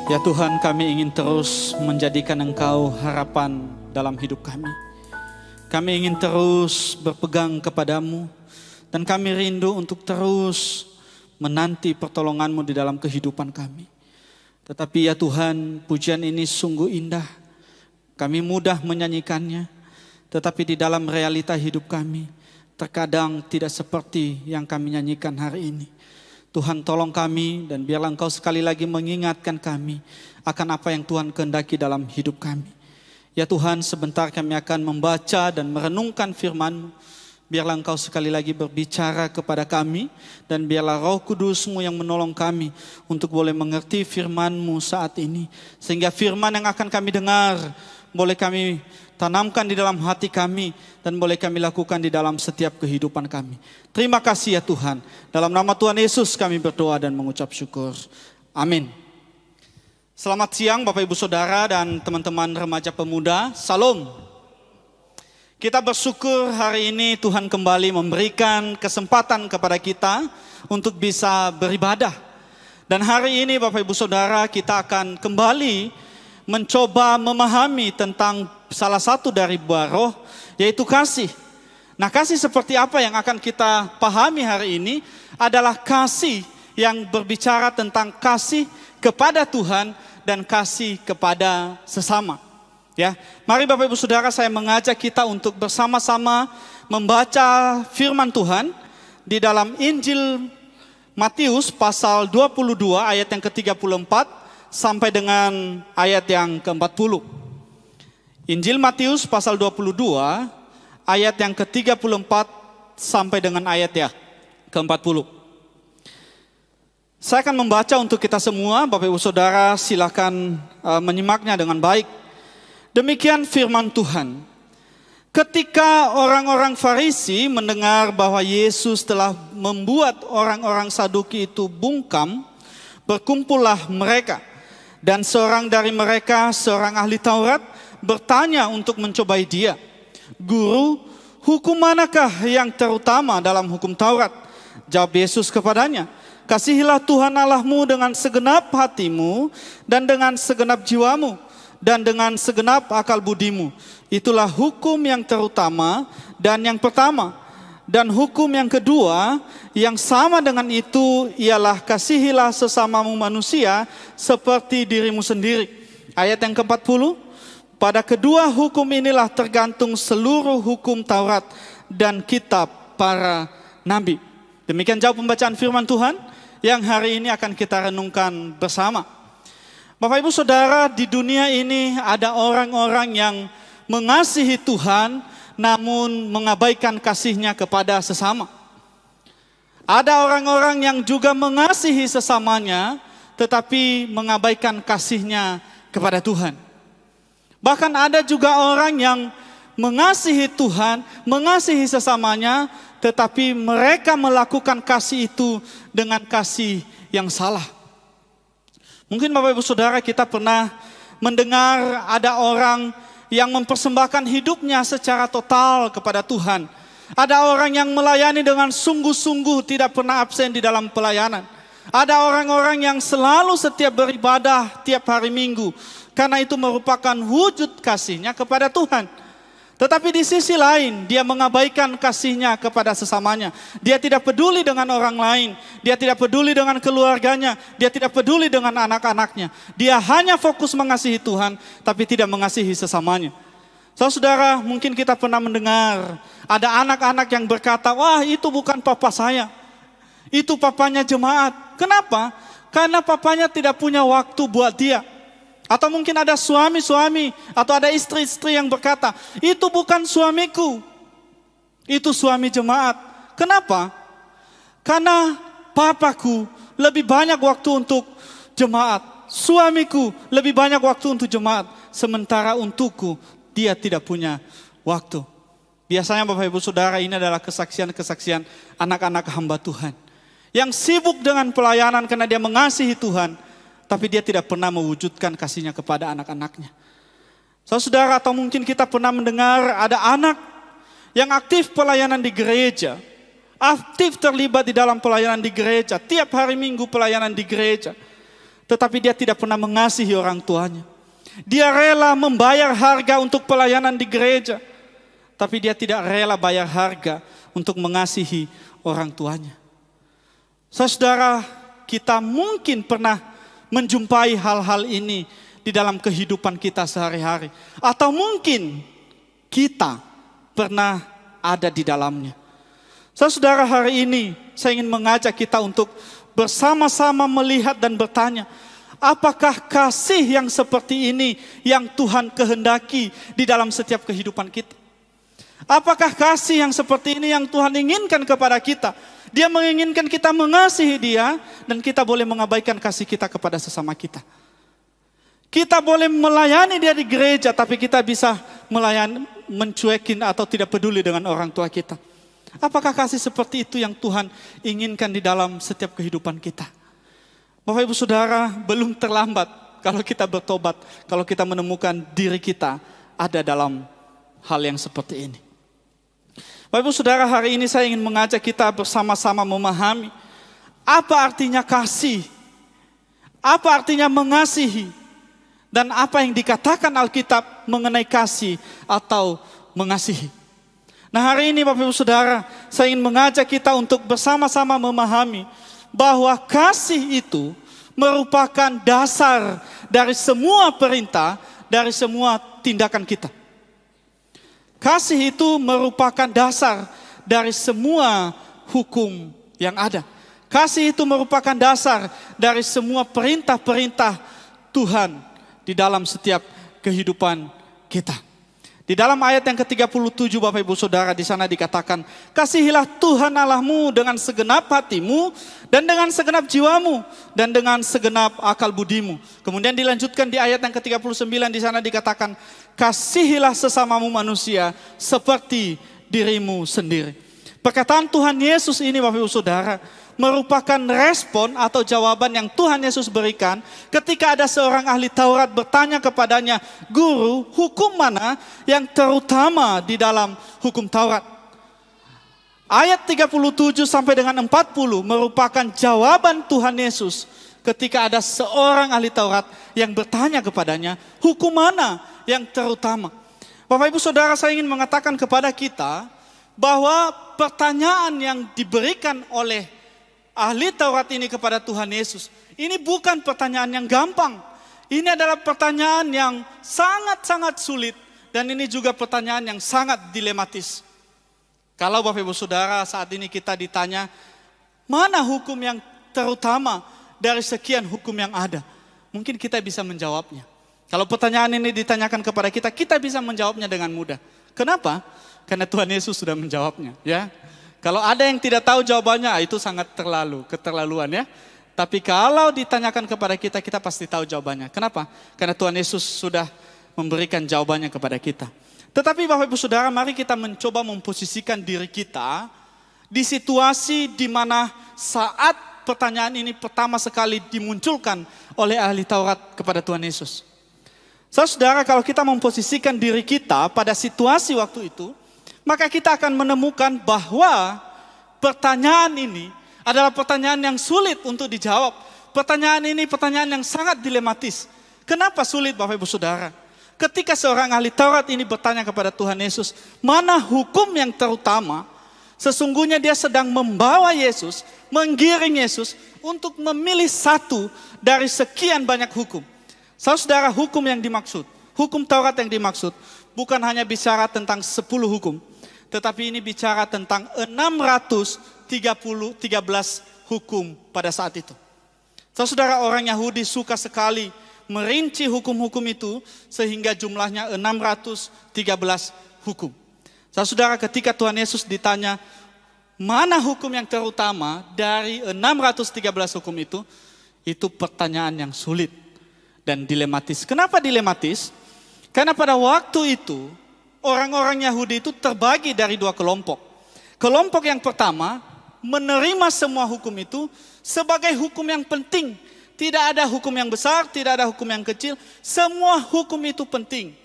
Ya Tuhan, kami ingin terus menjadikan Engkau harapan dalam hidup kami. Kami ingin terus berpegang kepadamu dan kami rindu untuk terus menanti pertolongan-Mu di dalam kehidupan kami. Tetapi ya Tuhan, pujian ini sungguh indah. Kami mudah menyanyikannya, tetapi di dalam realita hidup kami terkadang tidak seperti yang kami nyanyikan hari ini. Tuhan, tolong kami dan biarlah Engkau sekali lagi mengingatkan kami akan apa yang Tuhan kehendaki dalam hidup kami. Ya Tuhan, sebentar kami akan membaca dan merenungkan firman-Mu. Biarlah Engkau sekali lagi berbicara kepada kami dan biarlah Roh Kudus-Mu yang menolong kami untuk boleh mengerti firman-Mu saat ini. Sehingga firman yang akan kami dengar boleh kami tanamkan di dalam hati kami dan boleh kami lakukan di dalam setiap kehidupan kami. Terima kasih ya Tuhan. Dalam nama Tuhan Yesus kami berdoa dan mengucap syukur. Amin. Selamat siang Bapak Ibu Saudara dan teman-teman remaja pemuda. Salam. Kita bersyukur hari ini Tuhan kembali memberikan kesempatan kepada kita untuk bisa beribadah. Dan hari ini Bapak Ibu Saudara kita akan kembali mencoba memahami tentang salah satu dari buah roh, yaitu kasih. Nah, kasih seperti apa yang akan kita pahami hari ini adalah kasih yang berbicara tentang kasih kepada Tuhan dan kasih kepada sesama. Ya, mari Bapak Ibu Saudara, saya mengajak kita untuk bersama-sama membaca firman Tuhan di dalam Injil Matius pasal 22 ayat yang ke-34 sampai dengan ayat yang ke-40. Injil Matius pasal 22 ayat yang ke-34 sampai dengan ayat ya ke-40. Saya akan membaca untuk kita semua. Bapak Ibu Saudara silakan menyimaknya dengan baik. Demikian firman Tuhan. Ketika orang-orang Farisi mendengar bahwa Yesus telah membuat orang-orang Saduki itu bungkam, berkumpullah mereka. Dan seorang dari mereka, seorang ahli Taurat, bertanya untuk mencobai dia. Guru, hukum manakah yang terutama dalam hukum Taurat? Jawab Yesus kepadanya, kasihilah Tuhan Allahmu dengan segenap hatimu dan dengan segenap jiwamu dan dengan segenap akal budimu. Itulah hukum yang terutama dan yang pertama. Dan hukum yang kedua yang sama dengan itu ialah kasihilah sesamamu manusia seperti dirimu sendiri. Ayat yang ke-40, pada kedua hukum inilah tergantung seluruh hukum Taurat dan kitab para nabi. Demikian jauh pembacaan firman Tuhan yang hari ini akan kita renungkan bersama. Bapak Ibu Saudara, di dunia ini ada orang-orang yang mengasihi Tuhan namun mengabaikan kasihnya kepada sesama. Ada orang-orang yang juga mengasihi sesamanya tetapi mengabaikan kasihnya kepada Tuhan. Bahkan ada juga orang yang mengasihi Tuhan, mengasihi sesamanya, tetapi mereka melakukan kasih itu dengan kasih yang salah. Mungkin Bapak Ibu Saudara kita pernah mendengar ada orang yang mempersembahkan hidupnya secara total kepada Tuhan. Ada orang yang melayani dengan sungguh-sungguh, tidak pernah absen di dalam pelayanan. Ada orang-orang yang selalu setiap beribadah tiap hari Minggu, karena itu merupakan wujud kasihnya kepada Tuhan. Tetapi di sisi lain, dia mengabaikan kasihnya kepada sesamanya. Dia tidak peduli dengan orang lain, dia tidak peduli dengan keluarganya, dia tidak peduli dengan anak-anaknya. Dia hanya fokus mengasihi Tuhan, tapi tidak mengasihi sesamanya. Saudara, mungkin kita pernah mendengar ada anak-anak yang berkata, wah itu bukan papa saya, itu papanya jemaat. Kenapa? Karena papanya tidak punya waktu buat dia. Atau mungkin ada suami-suami atau ada istri-istri yang berkata, itu bukan suamiku, itu suami jemaat. Kenapa? Karena papaku lebih banyak waktu untuk jemaat, suamiku lebih banyak waktu untuk jemaat, sementara untukku dia tidak punya waktu. Biasanya Bapak Ibu Saudara, ini adalah kesaksian-kesaksian anak-anak hamba Tuhan yang sibuk dengan pelayanan karena dia mengasihi Tuhan, tapi dia tidak pernah mewujudkan kasihnya kepada anak-anaknya. Saudara, atau mungkin kita pernah mendengar ada anak yang aktif pelayanan di gereja, aktif terlibat di dalam pelayanan di gereja, tiap hari Minggu pelayanan di gereja. tetapi dia tidak pernah mengasihi orang tuanya. Dia rela membayar harga untuk pelayanan di gereja, tapi dia tidak rela bayar harga untuk mengasihi orang tuanya. Saudara, kita mungkin pernah menjumpai hal-hal ini di dalam kehidupan kita sehari-hari. Atau mungkin kita pernah ada di dalamnya. Saudara, hari ini saya ingin mengajak kita untuk bersama-sama melihat dan bertanya, apakah kasih yang seperti ini yang Tuhan kehendaki di dalam setiap kehidupan kita? Apakah kasih yang seperti ini yang Tuhan inginkan kepada kita? Dia menginginkan kita mengasihi dia, dan kita boleh mengabaikan kasih kita kepada sesama kita. Kita boleh melayani dia di gereja, tapi kita bisa melayani, mencuekin atau tidak peduli dengan orang tua kita. Apakah kasih seperti itu yang Tuhan inginkan di dalam setiap kehidupan kita? Bapak Ibu Saudara, belum terlambat kalau kita bertobat, kalau kita menemukan diri kita ada dalam hal yang seperti ini. Bapak Ibu Saudara, hari ini saya ingin mengajak kita bersama-sama memahami apa artinya kasih, apa artinya mengasihi, dan apa yang dikatakan Alkitab mengenai kasih atau mengasihi. Nah, hari ini Bapak Ibu Saudara, saya ingin mengajak kita untuk bersama-sama memahami bahwa kasih itu merupakan dasar dari semua perintah, dari semua tindakan kita. Kasih itu merupakan dasar dari semua hukum yang ada. Kasih itu merupakan dasar dari semua perintah-perintah Tuhan di dalam setiap kehidupan kita. Di dalam ayat yang ke-37 Bapak Ibu Saudara, di sana dikatakan, kasihilah Tuhan Allahmu dengan segenap hatimu dan dengan segenap jiwamu dan dengan segenap akal budimu. Kemudian dilanjutkan di ayat yang ke-39, di sana dikatakan, kasihilah sesamamu manusia seperti dirimu sendiri. Perkataan Tuhan Yesus ini Bapak Ibu Saudara merupakan respon atau jawaban yang Tuhan Yesus berikan ketika ada seorang ahli Taurat bertanya kepadanya, Guru, hukum mana yang terutama di dalam hukum Taurat? Ayat 37 sampai dengan 40 merupakan jawaban Tuhan Yesus ketika ada seorang ahli Taurat yang bertanya kepadanya, hukum mana yang terutama? Bapak Ibu Saudara, saya ingin mengatakan kepada kita bahwa pertanyaan yang diberikan oleh ahli Taurat ini kepada Tuhan Yesus, ini bukan pertanyaan yang gampang. Ini adalah pertanyaan yang sangat-sangat sulit, dan ini juga pertanyaan yang sangat dilematis. Kalau Bapak Ibu Saudara saat ini kita ditanya, mana hukum yang terutama dari sekian hukum yang ada? Mungkin kita bisa menjawabnya. Kalau pertanyaan ini ditanyakan kepada kita, kita bisa menjawabnya dengan mudah. Kenapa? Karena Tuhan Yesus sudah menjawabnya, ya. Kalau ada yang tidak tahu jawabannya, itu sangat keterlaluan ya. Tapi kalau ditanyakan kepada kita, kita pasti tahu jawabannya. Kenapa? Karena Tuhan Yesus sudah memberikan jawabannya kepada kita. Tetapi Bapak Ibu Saudara, mari kita mencoba memposisikan diri kita di situasi di mana saat pertanyaan ini pertama sekali dimunculkan oleh ahli Taurat kepada Tuhan Yesus. Saudara, kalau kita memposisikan diri kita pada situasi waktu itu, maka kita akan menemukan bahwa pertanyaan ini adalah pertanyaan yang sulit untuk dijawab. Pertanyaan ini pertanyaan yang sangat dilematis. Kenapa sulit Bapak Ibu Saudara? Ketika seorang ahli Taurat ini bertanya kepada Tuhan Yesus, mana hukum yang terutama? Sesungguhnya dia sedang membawa Yesus, menggiring Yesus untuk memilih satu dari sekian banyak hukum. Saudara, hukum yang dimaksud, hukum Taurat yang dimaksud, bukan hanya bicara tentang 10 hukum, tetapi ini bicara tentang 613 hukum pada saat itu. Saudara, orang Yahudi suka sekali merinci hukum-hukum itu sehingga jumlahnya 613 hukum. Saudara, ketika Tuhan Yesus ditanya, mana hukum yang terutama dari 613 hukum itu pertanyaan yang sulit dan dilematis. Kenapa dilematis? Karena pada waktu itu, orang-orang Yahudi itu terbagi dari dua kelompok. Kelompok yang pertama menerima semua hukum itu sebagai hukum yang penting. Tidak ada hukum yang besar, tidak ada hukum yang kecil. Semua hukum itu penting.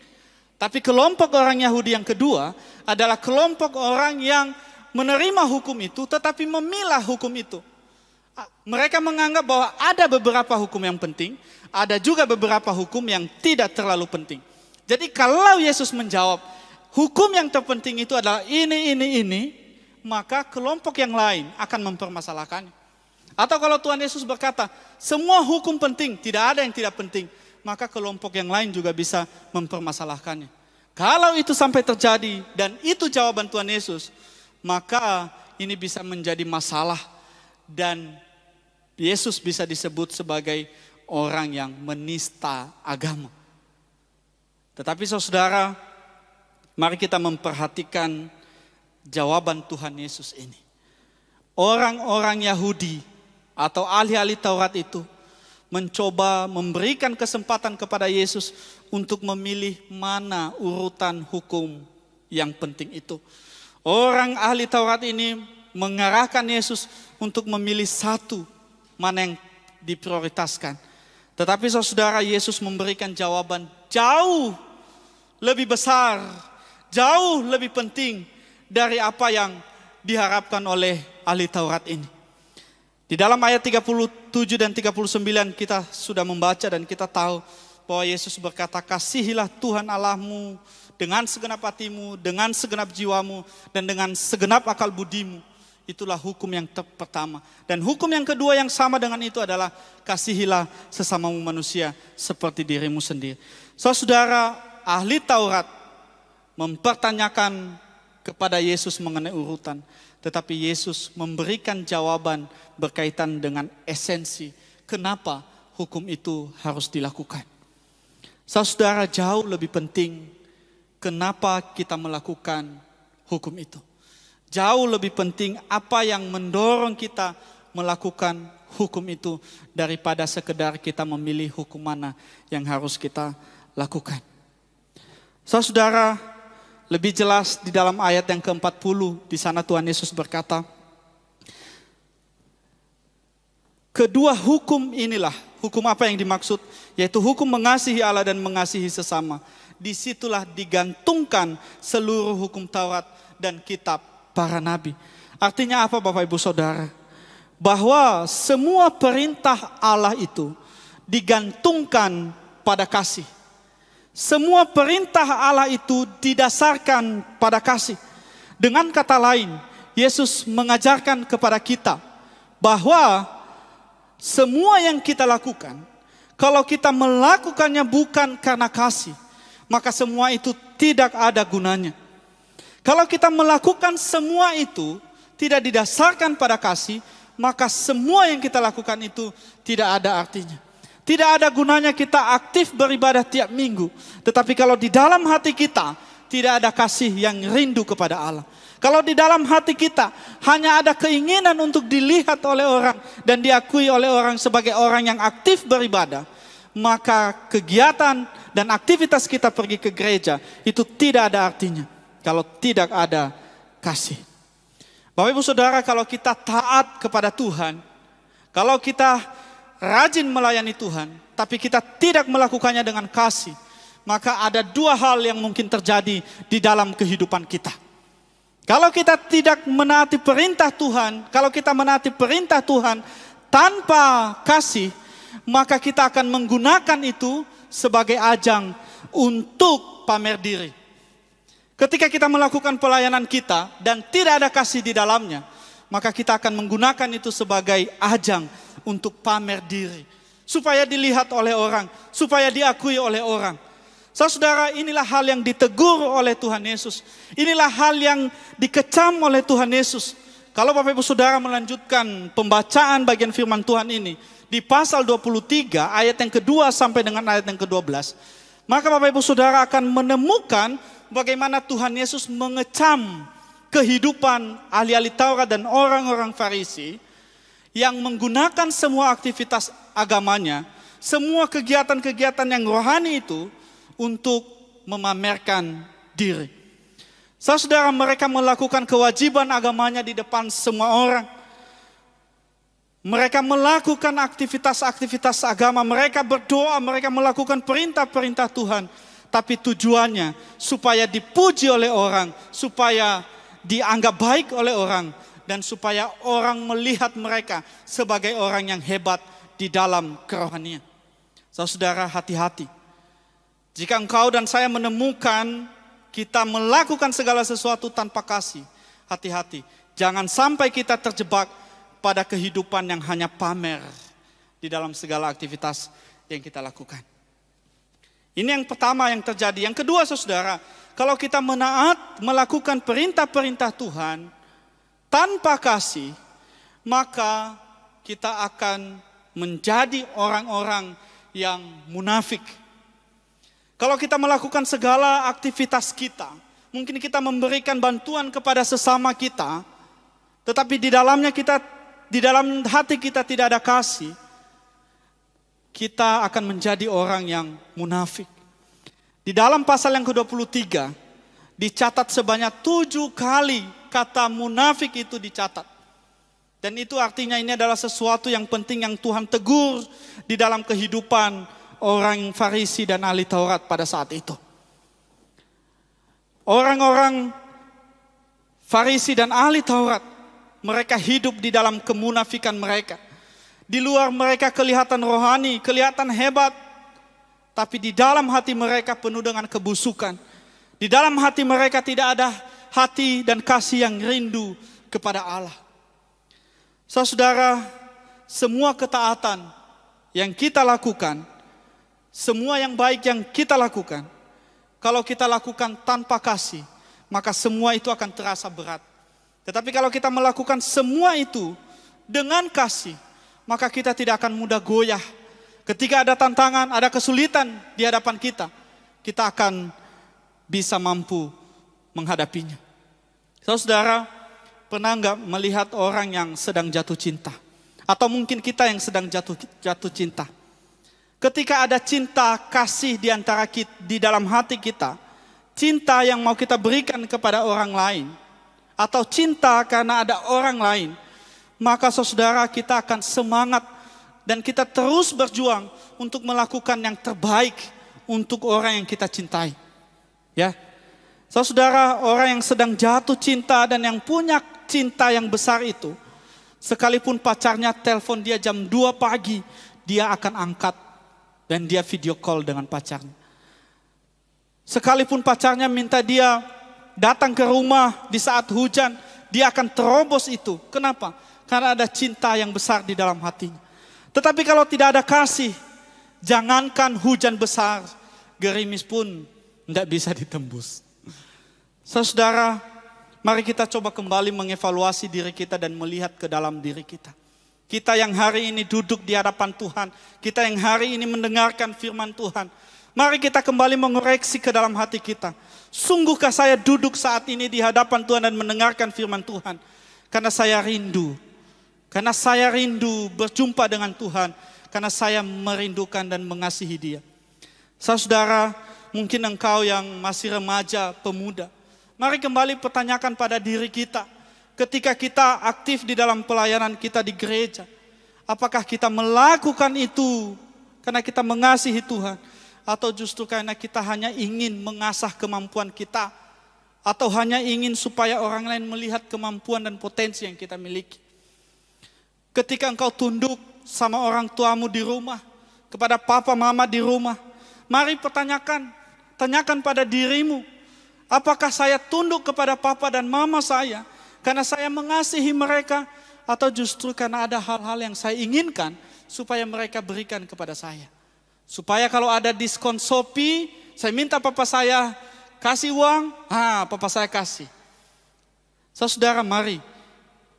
Tapi kelompok orang Yahudi yang kedua adalah kelompok orang yang menerima hukum itu tetapi memilah hukum itu. Mereka menganggap bahwa ada beberapa hukum yang penting, ada juga beberapa hukum yang tidak terlalu penting. Jadi kalau Yesus menjawab, hukum yang terpenting itu adalah ini, maka kelompok yang lain akan mempermasalahkannya. Atau kalau Tuhan Yesus berkata, semua hukum penting, tidak ada yang tidak penting, maka kelompok yang lain juga bisa mempermasalahkannya. Kalau itu sampai terjadi dan itu jawaban Tuhan Yesus, maka ini bisa menjadi masalah dan Yesus bisa disebut sebagai orang yang menista agama. Tetapi saudara, mari kita memperhatikan jawaban Tuhan Yesus ini. Orang-orang Yahudi atau ahli-ahli Taurat itu mencoba memberikan kesempatan kepada Yesus untuk memilih mana urutan hukum yang penting itu. Orang ahli Taurat ini mengarahkan Yesus untuk memilih satu mana yang diprioritaskan. Tetapi saudara, Yesus memberikan jawaban jauh lebih besar, jauh lebih penting dari apa yang diharapkan oleh ahli Taurat ini. Di dalam ayat 37 dan 39 kita sudah membaca dan kita tahu bahwa Yesus berkata, kasihilah Tuhan Allahmu dengan segenap hatimu, dengan segenap jiwamu, dan dengan segenap akal budimu. Itulah hukum yang pertama. Dan hukum yang kedua yang sama dengan itu adalah kasihilah sesamamu manusia seperti dirimu sendiri. Saudara, ahli Taurat mempertanyakan kepada Yesus mengenai urutan. Tetapi Yesus memberikan jawaban berkaitan dengan esensi kenapa hukum itu harus dilakukan. Saudara, jauh lebih penting kenapa kita melakukan hukum itu. Jauh lebih penting apa yang mendorong kita melakukan hukum itu daripada sekedar kita memilih hukum mana yang harus kita lakukan. Saudara, lebih jelas di dalam ayat yang ke-40, di sana Tuhan Yesus berkata, kedua hukum inilah, hukum apa yang dimaksud? Yaitu hukum mengasihi Allah dan mengasihi sesama. Disitulah digantungkan seluruh hukum Taurat dan kitab para nabi. Artinya apa Bapak Ibu Saudara? Bahwa semua perintah Allah itu digantungkan pada kasih. Semua perintah Allah itu didasarkan pada kasih. Dengan kata lain, Yesus mengajarkan kepada kita bahwa semua yang kita lakukan, kalau kita melakukannya bukan karena kasih, maka semua itu tidak ada gunanya. Kalau kita melakukan semua itu tidak didasarkan pada kasih, maka semua yang kita lakukan itu tidak ada artinya. Tidak ada gunanya kita aktif beribadah tiap minggu. Tetapi kalau di dalam hati kita tidak ada kasih yang rindu kepada Allah. Kalau di dalam hati kita hanya ada keinginan untuk dilihat oleh orang dan diakui oleh orang sebagai orang yang aktif beribadah, maka kegiatan dan aktivitas kita pergi ke gereja itu tidak ada artinya kalau tidak ada kasih. Bapak Ibu Saudara, kalau kita taat kepada Tuhan, kalau kita rajin melayani Tuhan, tapi kita tidak melakukannya dengan kasih, maka ada dua hal yang mungkin terjadi di dalam kehidupan kita. Kalau kita tidak menaati perintah Tuhan, kalau kita menaati perintah Tuhan tanpa kasih, maka kita akan menggunakan itu sebagai ajang untuk pamer diri. Ketika kita melakukan pelayanan kita dan tidak ada kasih di dalamnya, maka kita akan menggunakan itu sebagai ajang untuk pamer diri. Supaya dilihat oleh orang, supaya diakui oleh orang. Saudara, inilah hal yang ditegur oleh Tuhan Yesus. Inilah hal yang dikecam oleh Tuhan Yesus. Kalau Bapak Ibu Saudara melanjutkan pembacaan bagian firman Tuhan ini, di pasal 23 ayat yang kedua sampai dengan ayat yang ke-12, maka Bapak Ibu Saudara akan menemukan bagaimana Tuhan Yesus mengecam kehidupan ahli-ahli Taurat dan orang-orang Farisi yang menggunakan semua aktivitas agamanya, semua kegiatan-kegiatan yang rohani itu untuk memamerkan diri. Saudara, mereka melakukan kewajiban agamanya di depan semua orang. Mereka melakukan aktivitas-aktivitas agama, mereka berdoa, mereka melakukan perintah-perintah Tuhan. Tapi tujuannya supaya dipuji oleh orang, supaya dianggap baik oleh orang, dan supaya orang melihat mereka sebagai orang yang hebat di dalam kerohanian. Saudara, hati-hati. Jika engkau dan saya menemukan kita melakukan segala sesuatu tanpa kasih, hati-hati. Jangan sampai kita terjebak pada kehidupan yang hanya pamer di dalam segala aktivitas yang kita lakukan. Ini yang pertama yang terjadi. Yang kedua, saudara, kalau kita melakukan perintah-perintah Tuhan tanpa kasih, maka kita akan menjadi orang-orang yang munafik. Kalau kita melakukan segala aktivitas kita, mungkin kita memberikan bantuan kepada sesama kita, tetapi di dalam hati kita tidak ada kasih, kita akan menjadi orang yang munafik. Di dalam pasal yang ke-23, dicatat sebanyak 7 kali kata munafik itu dicatat. Dan itu artinya ini adalah sesuatu yang penting yang Tuhan tegur di dalam kehidupan orang Farisi dan ahli Taurat pada saat itu. Orang-orang Farisi dan ahli Taurat, mereka hidup di dalam kemunafikan mereka. Di luar mereka kelihatan rohani, kelihatan hebat, tapi di dalam hati mereka penuh dengan kebusukan. Di dalam hati mereka tidak ada hati dan kasih yang rindu kepada Allah. Saudara, semua ketaatan yang kita lakukan, semua yang baik yang kita lakukan, kalau kita lakukan tanpa kasih, maka semua itu akan terasa berat. Tetapi kalau kita melakukan semua itu dengan kasih, maka kita tidak akan mudah goyah. Ketika ada tantangan, ada kesulitan di hadapan kita, kita akan bisa mampu menghadapinya. Saudara, pernah enggak melihat orang yang sedang jatuh cinta? Atau mungkin kita yang sedang jatuh cinta. Ketika ada cinta kasih di antara kita, di dalam hati kita, cinta yang mau kita berikan kepada orang lain, atau cinta karena ada orang lain, maka saudara, kita akan semangat dan kita terus berjuang untuk melakukan yang terbaik untuk orang yang kita cintai. Ya, saudara, orang yang sedang jatuh cinta dan yang punya cinta yang besar itu, sekalipun pacarnya telepon dia jam 2 pagi, dia akan angkat dan dia video call dengan pacarnya. Sekalipun pacarnya minta dia datang ke rumah di saat hujan, dia akan terobos itu. Kenapa? Karena ada cinta yang besar di dalam hatinya. Tetapi kalau tidak ada kasih, jangankan hujan besar, gerimis pun tidak bisa ditembus. Saudara, mari kita coba kembali mengevaluasi diri kita dan melihat ke dalam diri kita. Kita yang hari ini duduk di hadapan Tuhan, kita yang hari ini mendengarkan firman Tuhan, mari kita kembali mengoreksi ke dalam hati kita. Sungguhkah saya duduk saat ini di hadapan Tuhan dan mendengarkan firman Tuhan? Karena saya rindu berjumpa dengan Tuhan, karena saya merindukan dan mengasihi Dia. Saudara, mungkin engkau yang masih remaja, pemuda, mari kembali pertanyakan pada diri kita, ketika kita aktif di dalam pelayanan kita di gereja, apakah kita melakukan itu karena kita mengasihi Tuhan, atau justru karena kita hanya ingin mengasah kemampuan kita, atau hanya ingin supaya orang lain melihat kemampuan dan potensi yang kita miliki. Ketika engkau tunduk sama orang tuamu di rumah, kepada papa mama di rumah, mari tanyakan pada dirimu, apakah saya tunduk kepada papa dan mama saya karena saya mengasihi mereka, atau justru karena ada hal-hal yang saya inginkan supaya mereka berikan kepada saya. Supaya kalau ada diskon Shopee, saya minta papa saya kasih uang, papa saya kasih. Saudara, mari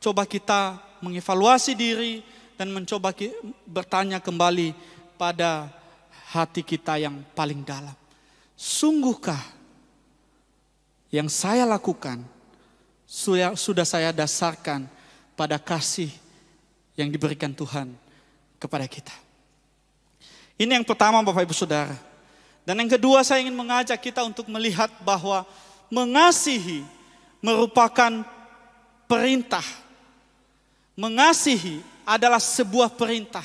coba kita mengevaluasi diri dan mencoba bertanya kembali pada hati kita yang paling dalam. Sungguhkah yang saya lakukan sudah saya dasarkan pada kasih yang diberikan Tuhan kepada kita? Ini yang pertama, Bapak Ibu Saudara. Dan yang kedua, saya ingin mengajak kita untuk melihat bahwa mengasihi merupakan perintah. Mengasihi adalah sebuah perintah.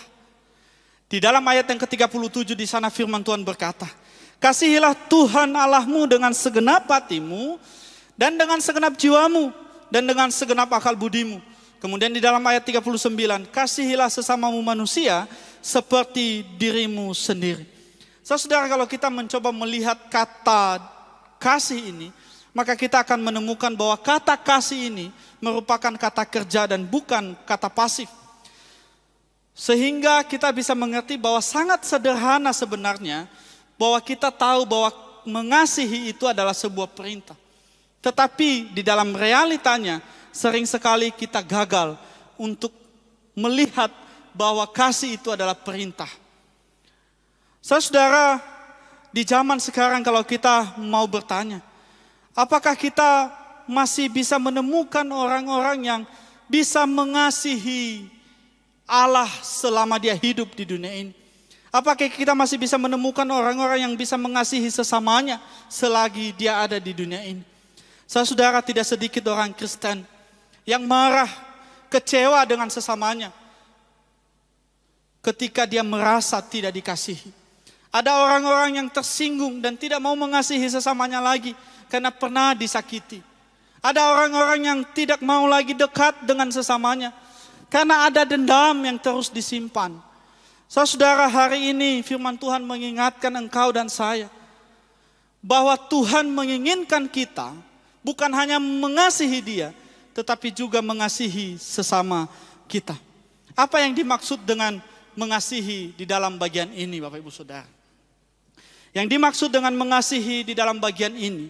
Di dalam ayat yang ke-37 di sana firman Tuhan berkata, kasihilah Tuhan Allahmu dengan segenap hatimu, dan dengan segenap jiwamu, dan dengan segenap akal budimu. Kemudian di dalam ayat 39, kasihilah sesamamu manusia seperti dirimu sendiri. Saudara, kalau kita mencoba melihat kata kasih ini, maka kita akan menemukan bahwa kata kasih ini merupakan kata kerja dan bukan kata pasif. Sehingga kita bisa mengerti bahwa sangat sederhana sebenarnya, bahwa kita tahu bahwa mengasihi itu adalah sebuah perintah. Tetapi di dalam realitanya, sering sekali kita gagal untuk melihat bahwa kasih itu adalah perintah. Saudara, di zaman sekarang kalau kita mau bertanya, apakah kita masih bisa menemukan orang-orang yang bisa mengasihi Allah selama dia hidup di dunia ini? Apakah kita masih bisa menemukan orang-orang yang bisa mengasihi sesamanya selagi dia ada di dunia ini? Saudara, tidak sedikit orang Kristen yang marah, kecewa dengan sesamanya ketika dia merasa tidak dikasihi. Ada orang-orang yang tersinggung dan tidak mau mengasihi sesamanya lagi karena pernah disakiti. Ada orang-orang yang tidak mau lagi dekat dengan sesamanya karena ada dendam yang terus disimpan. Saudara, hari ini firman Tuhan mengingatkan engkau dan saya bahwa Tuhan menginginkan kita bukan hanya mengasihi Dia, tetapi juga mengasihi sesama kita. Apa yang dimaksud dengan mengasihi di dalam bagian ini, Bapak Ibu Saudara? Yang dimaksud dengan mengasihi di dalam bagian ini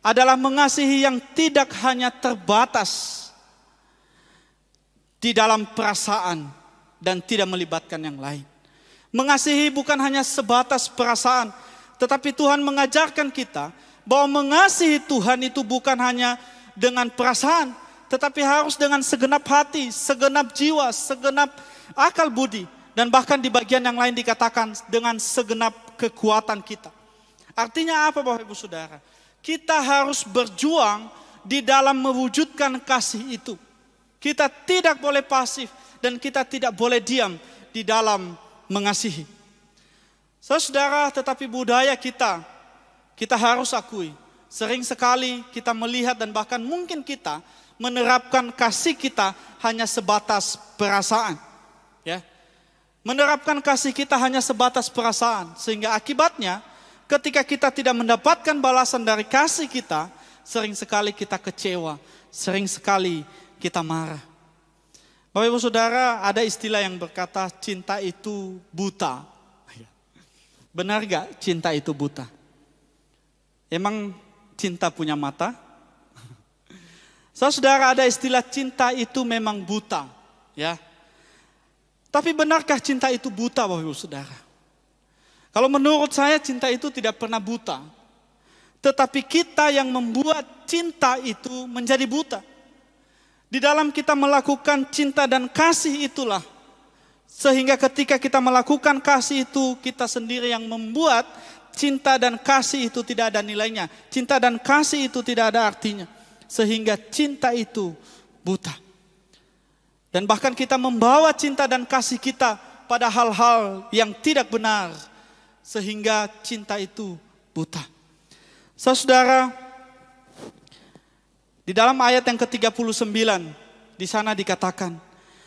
adalah mengasihi yang tidak hanya terbatas di dalam perasaan dan tidak melibatkan yang lain. Mengasihi bukan hanya sebatas perasaan, tetapi Tuhan mengajarkan kita bahwa mengasihi Tuhan itu bukan hanya dengan perasaan, tetapi harus dengan segenap hati, segenap jiwa, segenap akal budi. Dan bahkan di bagian yang lain dikatakan dengan segenap kekuatan kita. Artinya apa, Bapak Ibu Saudara? Kita harus berjuang di dalam mewujudkan kasih itu. Kita tidak boleh pasif dan kita tidak boleh diam di dalam mengasihi. Saudara, tetapi budaya kita harus akui, sering sekali kita melihat dan bahkan mungkin kita menerapkan kasih kita hanya sebatas perasaan. Ya. Menerapkan kasih kita hanya sebatas perasaan. Sehingga akibatnya ketika kita tidak mendapatkan balasan dari kasih kita, sering sekali kita kecewa, sering sekali kita marah. Bapak Ibu Saudara, ada istilah yang berkata cinta itu buta. Benar gak cinta itu buta? Emang cinta punya mata? Saudara, ada istilah cinta itu memang buta, ya. Tapi benarkah cinta itu buta, Bapak Ibu Saudara? Kalau menurut saya cinta itu tidak pernah buta. Tetapi kita yang membuat cinta itu menjadi buta. Di dalam kita melakukan cinta dan kasih itulah, sehingga ketika kita melakukan kasih itu, kita sendiri yang membuat cinta dan kasih itu tidak ada nilainya. Cinta dan kasih itu tidak ada artinya. Sehingga cinta itu buta. Dan bahkan kita membawa cinta dan kasih kita pada hal-hal yang tidak benar. Sehingga cinta itu buta. Saudara, di dalam ayat yang ke-39, di sana dikatakan,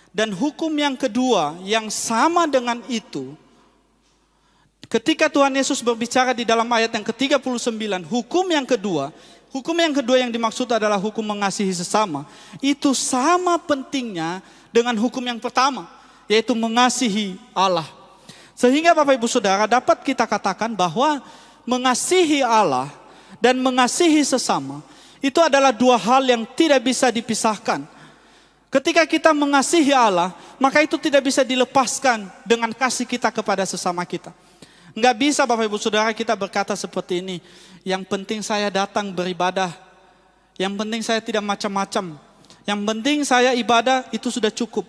dan hukum yang kedua yang sama dengan itu, ketika Tuhan Yesus berbicara di dalam ayat yang ke-39, hukum yang kedua yang dimaksud adalah hukum mengasihi sesama. Itu sama pentingnya dengan hukum yang pertama, yaitu mengasihi Allah. Sehingga Bapak Ibu Saudara dapat kita katakan bahwa mengasihi Allah dan mengasihi sesama itu adalah dua hal yang tidak bisa dipisahkan. Ketika kita mengasihi Allah, maka itu tidak bisa dilepaskan dengan kasih kita kepada sesama kita. Enggak bisa Bapak Ibu Saudara kita berkata seperti ini, yang penting saya datang beribadah, yang penting saya tidak macam-macam, yang penting saya ibadah itu sudah cukup.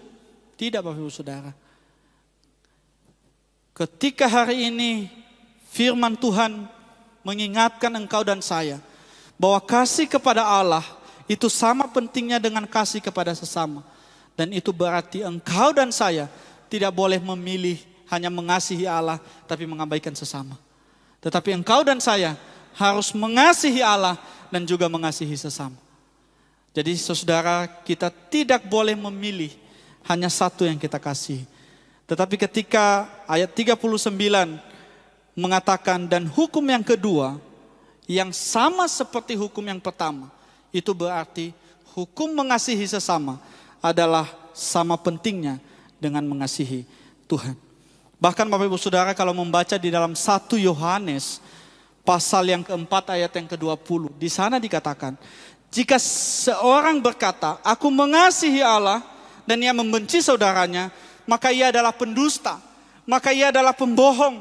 Tidak Bapak Ibu Saudara. Ketika hari ini firman Tuhan mengingatkan engkau dan saya bahwa kasih kepada Allah itu sama pentingnya dengan kasih kepada sesama. Dan itu berarti engkau dan saya tidak boleh memilih hanya mengasihi Allah tapi mengabaikan sesama. Tetapi engkau dan saya harus mengasihi Allah dan juga mengasihi sesama. Jadi saudara, kita tidak boleh memilih hanya satu yang kita kasih. Tetapi ketika ayat 39 mengatakan, dan hukum yang kedua yang sama seperti hukum yang pertama, itu berarti hukum mengasihi sesama adalah sama pentingnya dengan mengasihi Tuhan. Bahkan Bapak Ibu Saudara, kalau membaca di dalam 1 Yohanes pasal yang keempat ayat yang ke-20, di sana dikatakan, jika seorang berkata, aku mengasihi Allah, dan ia membenci saudaranya, maka ia adalah pendusta, maka ia adalah pembohong.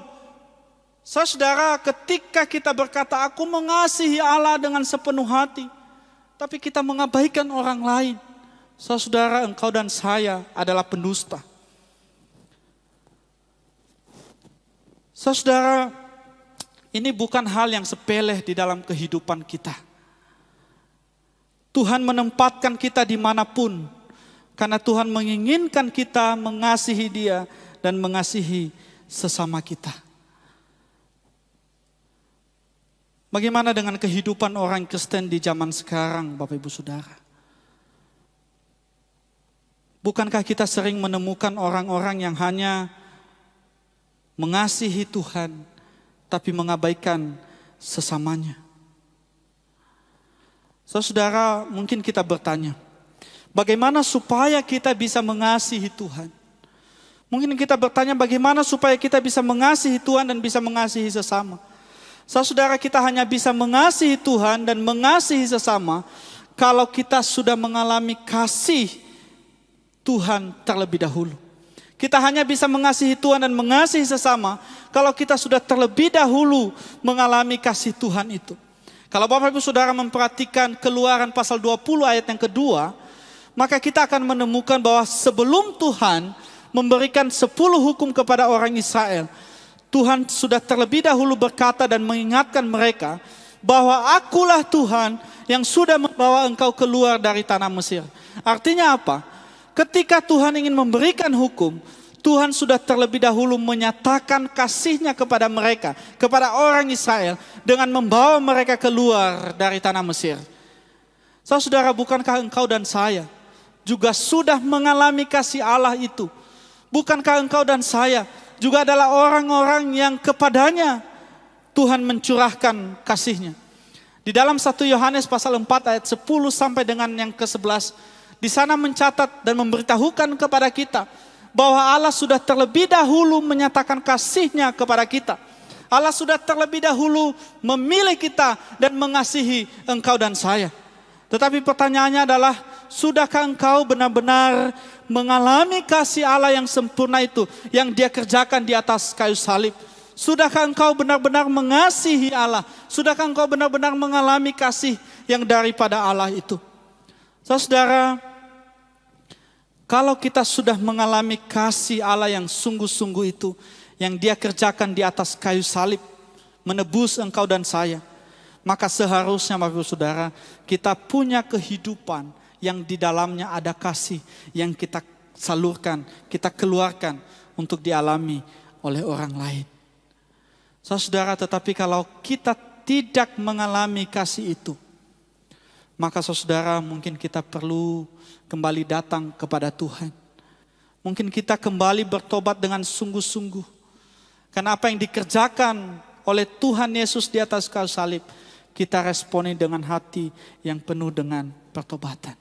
Saudara, ketika kita berkata, aku mengasihi Allah dengan sepenuh hati, tapi kita mengabaikan orang lain, saudara, engkau dan saya adalah pendusta. Saudara, ini bukan hal yang sepele di dalam kehidupan kita. Tuhan menempatkan kita dimanapun, karena Tuhan menginginkan kita mengasihi Dia dan mengasihi sesama kita. Bagaimana dengan kehidupan orang Kristen di zaman sekarang, Bapak Ibu Saudara? Bukankah kita sering menemukan orang-orang yang hanya mengasihi Tuhan, tapi mengabaikan sesamanya? Saudara, mungkin kita bertanya, bagaimana supaya kita bisa mengasihi Tuhan? Mungkin kita bertanya, bagaimana supaya kita bisa mengasihi Tuhan dan bisa mengasihi sesama? Saudara, kita hanya bisa mengasihi Tuhan dan mengasihi sesama kalau kita sudah mengalami kasih Tuhan terlebih dahulu. Kita hanya bisa mengasihi Tuhan dan mengasihi sesama kalau kita sudah terlebih dahulu mengalami kasih Tuhan itu. Kalau Bapak Ibu Saudara memperhatikan Keluaran pasal 20 ayat yang kedua, maka kita akan menemukan bahwa sebelum Tuhan memberikan 10 hukum kepada orang Israel, Tuhan sudah terlebih dahulu berkata dan mengingatkan mereka bahwa akulah Tuhan yang sudah membawa engkau keluar dari tanah Mesir. Artinya apa? Ketika Tuhan ingin memberikan hukum, Tuhan sudah terlebih dahulu menyatakan kasih-Nya kepada mereka, kepada orang Israel, dengan membawa mereka keluar dari tanah Mesir. Saudara, bukankah engkau dan saya juga sudah mengalami kasih Allah itu? Bukankah engkau dan saya juga adalah orang-orang yang kepadanya Tuhan mencurahkan kasih-Nya? Di dalam 1 Yohanes pasal 4 ayat 10 sampai dengan yang ke-11, di sana mencatat dan memberitahukan kepada kita bahwa Allah sudah terlebih dahulu menyatakan kasih-Nya kepada kita. Allah sudah terlebih dahulu memilih kita dan mengasihi engkau dan saya. Tetapi pertanyaannya adalah, sudahkah engkau benar-benar mengalami kasih Allah yang sempurna itu, yang Dia kerjakan di atas kayu salib? Sudahkah engkau benar-benar mengasihi Allah? Sudahkah engkau benar-benar mengalami kasih yang daripada Allah itu? Saudara, kalau kita sudah mengalami kasih Allah yang sungguh-sungguh itu, yang Dia kerjakan di atas kayu salib, menebus engkau dan saya, maka seharusnya Bapak Ibu Saudara, kita punya kehidupan yang di dalamnya ada kasih yang kita salurkan, kita keluarkan untuk dialami oleh orang lain. Saudara, tetapi kalau kita tidak mengalami kasih itu, maka saudara, mungkin kita perlu kembali datang kepada Tuhan. Mungkin kita kembali bertobat dengan sungguh-sungguh. Karena apa yang dikerjakan oleh Tuhan Yesus di atas kayu salib, kita responi dengan hati yang penuh dengan pertobatan.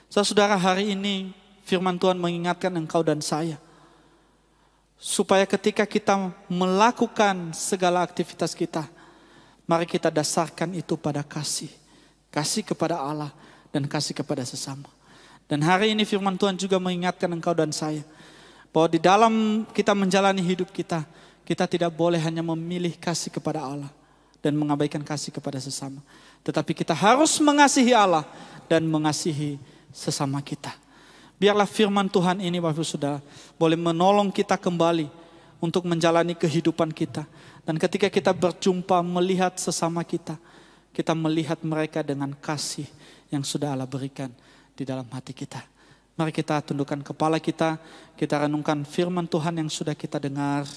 Saudara, hari ini firman Tuhan mengingatkan engkau dan saya, supaya ketika kita melakukan segala aktivitas kita, mari kita dasarkan itu pada kasih. Kasih kepada Allah dan kasih kepada sesama. Dan hari ini firman Tuhan juga mengingatkan engkau dan saya, bahwa di dalam kita menjalani hidup kita, kita tidak boleh hanya memilih kasih kepada Allah dan mengabaikan kasih kepada sesama. Tetapi kita harus mengasihi Allah dan mengasihi sesama kita. Biarlah firman Tuhan ini Bapak Saudara boleh menolong kita kembali untuk menjalani kehidupan kita. Dan ketika kita berjumpa melihat sesama kita, kita melihat mereka dengan kasih yang sudah Allah berikan di dalam hati kita. Mari kita tundukkan kepala kita renungkan firman Tuhan yang sudah kita dengar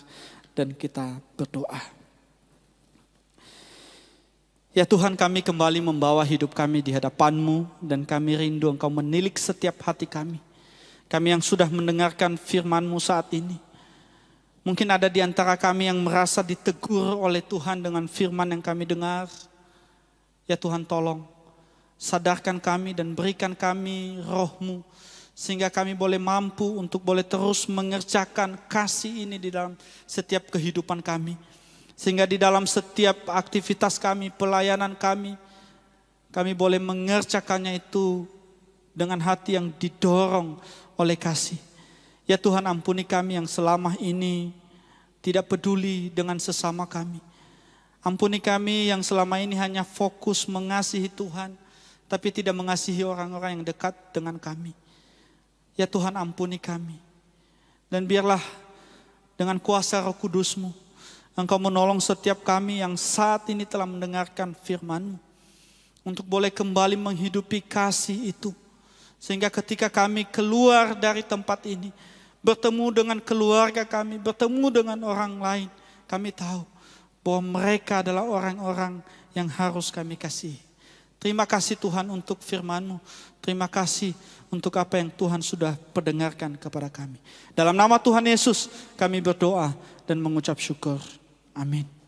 dan kita berdoa. Ya Tuhan, kami kembali membawa hidup kami di hadapan-Mu dan kami rindu Engkau menilik setiap hati kami. Kami yang sudah mendengarkan firman-Mu saat ini. Mungkin ada di antara kami yang merasa ditegur oleh Tuhan dengan firman yang kami dengar. Ya Tuhan, tolong sadarkan kami dan berikan kami roh-Mu sehingga kami boleh mampu untuk boleh terus mengerjakan kasih ini di dalam setiap kehidupan kami. Sehingga di dalam setiap aktivitas kami, pelayanan kami boleh mengerjakannya itu dengan hati yang didorong oleh kasih. Ya Tuhan, ampuni kami yang selama ini tidak peduli dengan sesama kami. Ampuni kami yang selama ini hanya fokus mengasihi Tuhan, tapi tidak mengasihi orang-orang yang dekat dengan kami. Ya Tuhan, ampuni kami. Dan biarlah dengan kuasa Roh Kudus-Mu, Engkau menolong setiap kami yang saat ini telah mendengarkan firman-Mu untuk boleh kembali menghidupi kasih itu. Sehingga ketika kami keluar dari tempat ini, bertemu dengan keluarga kami, bertemu dengan orang lain, kami tahu bahwa mereka adalah orang-orang yang harus kami kasihi. Terima kasih Tuhan untuk firman-Mu. Terima kasih untuk apa yang Tuhan sudah perdengarkan kepada kami. Dalam nama Tuhan Yesus kami berdoa dan mengucap syukur. Amin.